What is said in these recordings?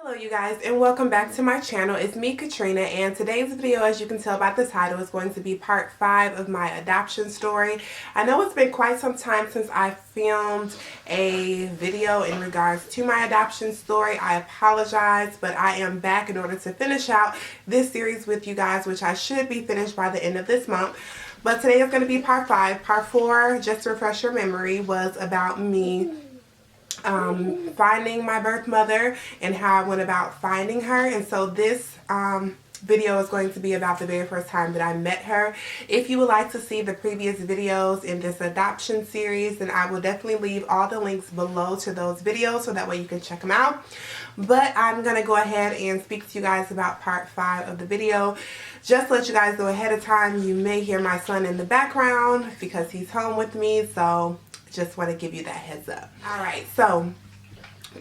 Hello you guys, and welcome back to my channel. It's me, Katrina, and today's video, as you can tell by the title, is going to be part 5 of my adoption story. I know it's been quite some time since I filmed a video in regards to my adoption story. I apologize, but I am back in order to finish out this series with you guys, which I should be finished by the end of this month. But today is going to be part 5. Part 4, just to refresh your memory, was about me finding my birth mother and how I went about finding her. And so this video is going to be about the very first time that I met her. If you would like to see the previous videos in this adoption series, then I will definitely leave all the links below to those videos so that way you can check them out. But I'm going to go ahead and speak to you guys about part 5 of the video. Just to let you guys know ahead of time, you may hear my son in the background because he's home with me, so just want to give you that heads up. Alright, so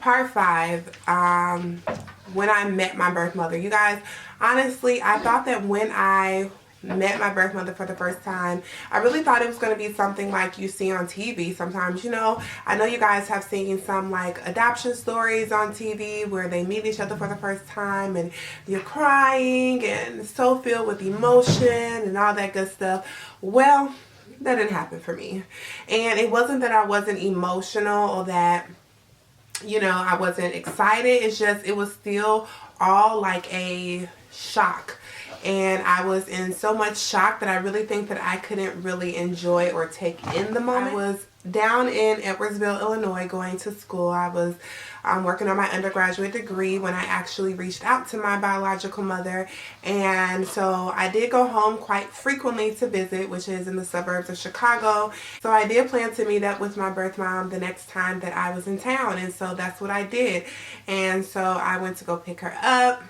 part 5, when I met my birth mother. You guys, honestly, I thought that when I met my birth mother for the first time, I really thought it was going to be something like you see on TV sometimes. You know, I know you guys have seen some like adoption stories on TV where they meet each other for the first time and you're crying and so filled with emotion and all that good stuff. Well, that didn't happen for me. And it wasn't that I wasn't emotional or that, you know, I wasn't excited. It's just, it was still all like a shock. And I was in so much shock that I really think that I couldn't really enjoy or take in the moment. I was down in Edwardsville, Illinois, going to school. I was working on my undergraduate degree when I actually reached out to my biological mother. And so I did go home quite frequently to visit, which is in the suburbs of Chicago. So I did plan to meet up with my birth mom the next time that I was in town. And so that's what I did. And so I went to go pick her up.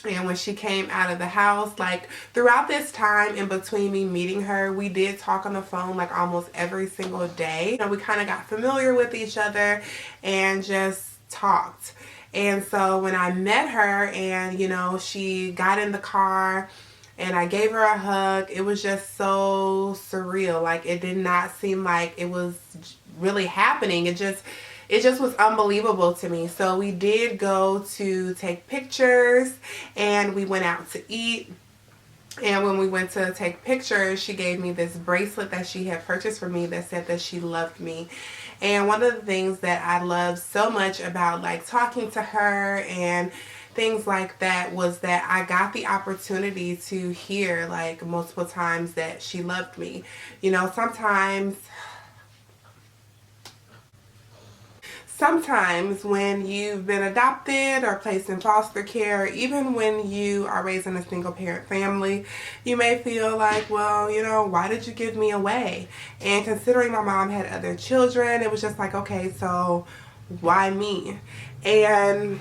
And when she came out of the house, like throughout this time in between me meeting her, we did talk on the phone like almost every single day. You know, we kind of got familiar with each other and just talked. And so when I met her and, you know, she got in the car and I gave her a hug, it was just so surreal. Like, it did not seem like it was really happening. It just was unbelievable to me. So we did go to take pictures and we went out to eat. And when we went to take pictures, she gave me this bracelet that she had purchased for me that said that she loved me. And one of the things that I loved so much about like talking to her and things like that was that I got the opportunity to hear like multiple times that she loved me. You know, sometimes when you've been adopted or placed in foster care, even when you are raised in a single parent family, you may feel like, well, you know, why did you give me away? And considering my mom had other children, it was just like, okay, so why me? And,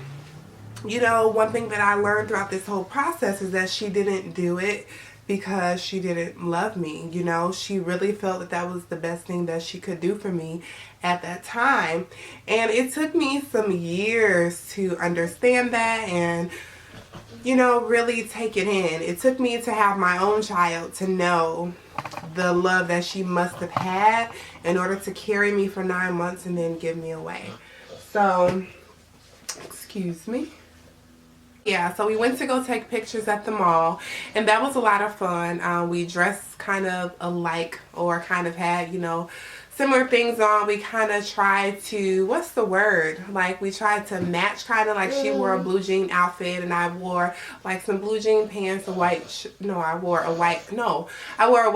you know, one thing that I learned throughout this whole process is that she didn't do it because she didn't love me. You know, she really felt that that was the best thing that she could do for me at that time. And it took me some years to understand that and, you know, really take it in. It took me to have my own child to know the love that she must have had in order to carry me for 9 months and then give me away. So, excuse me. Yeah, so we went to go take pictures at the mall, and that was a lot of fun. We dressed kind of alike, or kind of had, you know, similar things on. We kind of tried to, what's the word? Like, we tried to match, kind of like she wore a blue jean outfit, and I wore like some blue jean pants, I wore a white top. I wore a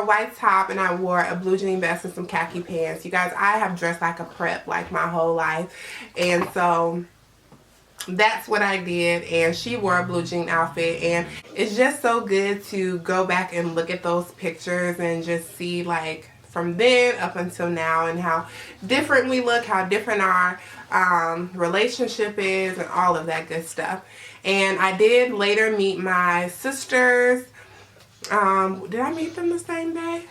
white top and I wore a blue jean vest and some khaki pants. You guys, I have dressed like a prep like my whole life, and so that's what I did. And she wore a blue jean outfit, and it's just so good to go back and look at those pictures and just see like from then up until now and how different we look, how different our relationship is, and all of that good stuff. And I did later meet my sisters. Did I meet them the same day?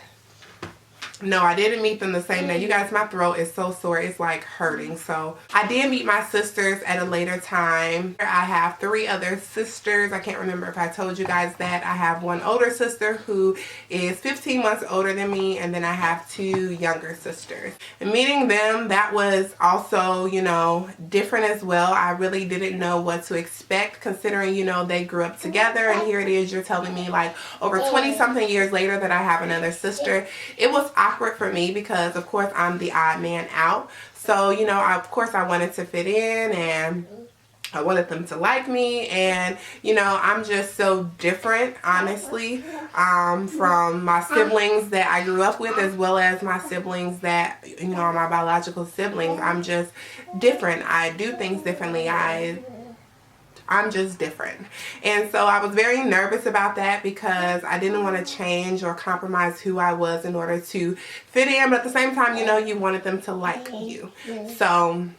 No, I didn't meet them the same day. You guys, my throat is so sore. It's like hurting. So I did meet my sisters at a later time. I have 3 other sisters. I can't remember if I told you guys that. I have one older sister who is 15 months older than me. And then I have 2 younger sisters. And meeting them, that was also, you know, different as well. I really didn't know what to expect, considering, you know, they grew up together. And here it is, you're telling me like over 20 something years later that I have another sister. It was awkward for me because of course I'm the odd man out. So, you know, of course I wanted to fit in and I wanted them to like me, and you know, I'm just so different, honestly, from my siblings that I grew up with, as well as my siblings that, you know, are my biological siblings. I'm just different. I do things differently. I'm just different. And so I was very nervous about that because I didn't want to change or compromise who I was in order to fit in. But at the same time, you know, you wanted them to like you. So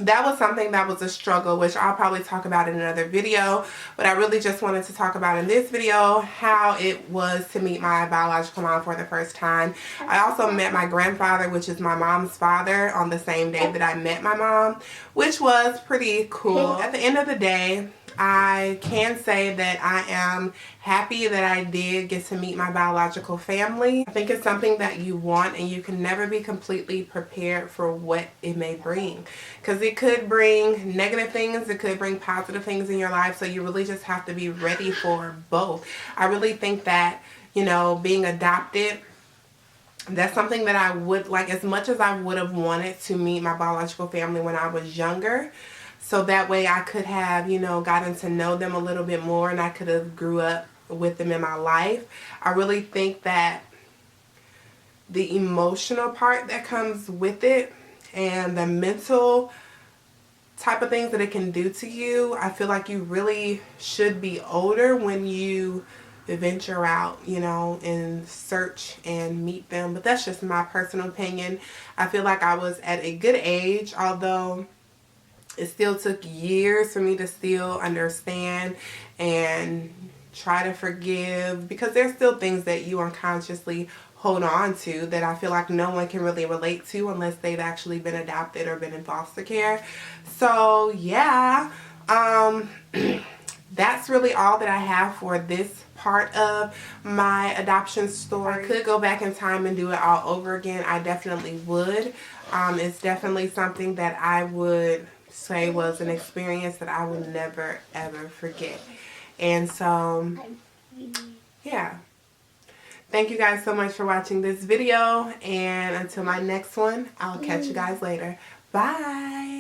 that was something that was a struggle, which I'll probably talk about in another video. But I really just wanted to talk about in this video how it was to meet my biological mom for the first time. I also met my grandfather, which is my mom's father, on the same day that I met my mom, which was pretty cool. At the end of the day, I can say that I am happy that I did get to meet my biological family. I think it's something that you want, and you can never be completely prepared for what it may bring. Because it could bring negative things, it could bring positive things in your life, so you really just have to be ready for both. I really think that, you know, being adopted, that's something that I would like, as much as I would have wanted to meet my biological family when I was younger. So that way I could have, you know, gotten to know them a little bit more, and I could have grew up with them in my life. I really think that the emotional part that comes with it and the mental type of things that it can do to you, I feel like you really should be older when you venture out, you know, and search and meet them. But that's just my personal opinion. I feel like I was at a good age, although it still took years for me to still understand and try to forgive, because there's still things that you unconsciously hold on to that I feel like no one can really relate to unless they've actually been adopted or been in foster care. So yeah, that's really all that I have for this part of my adoption story. I could go back in time and do it all over again. I definitely would. It's definitely something that I would say was an experience that I will never ever forget. And so yeah, thank you guys so much for watching this video, and until my next one, I'll catch you guys later. Bye.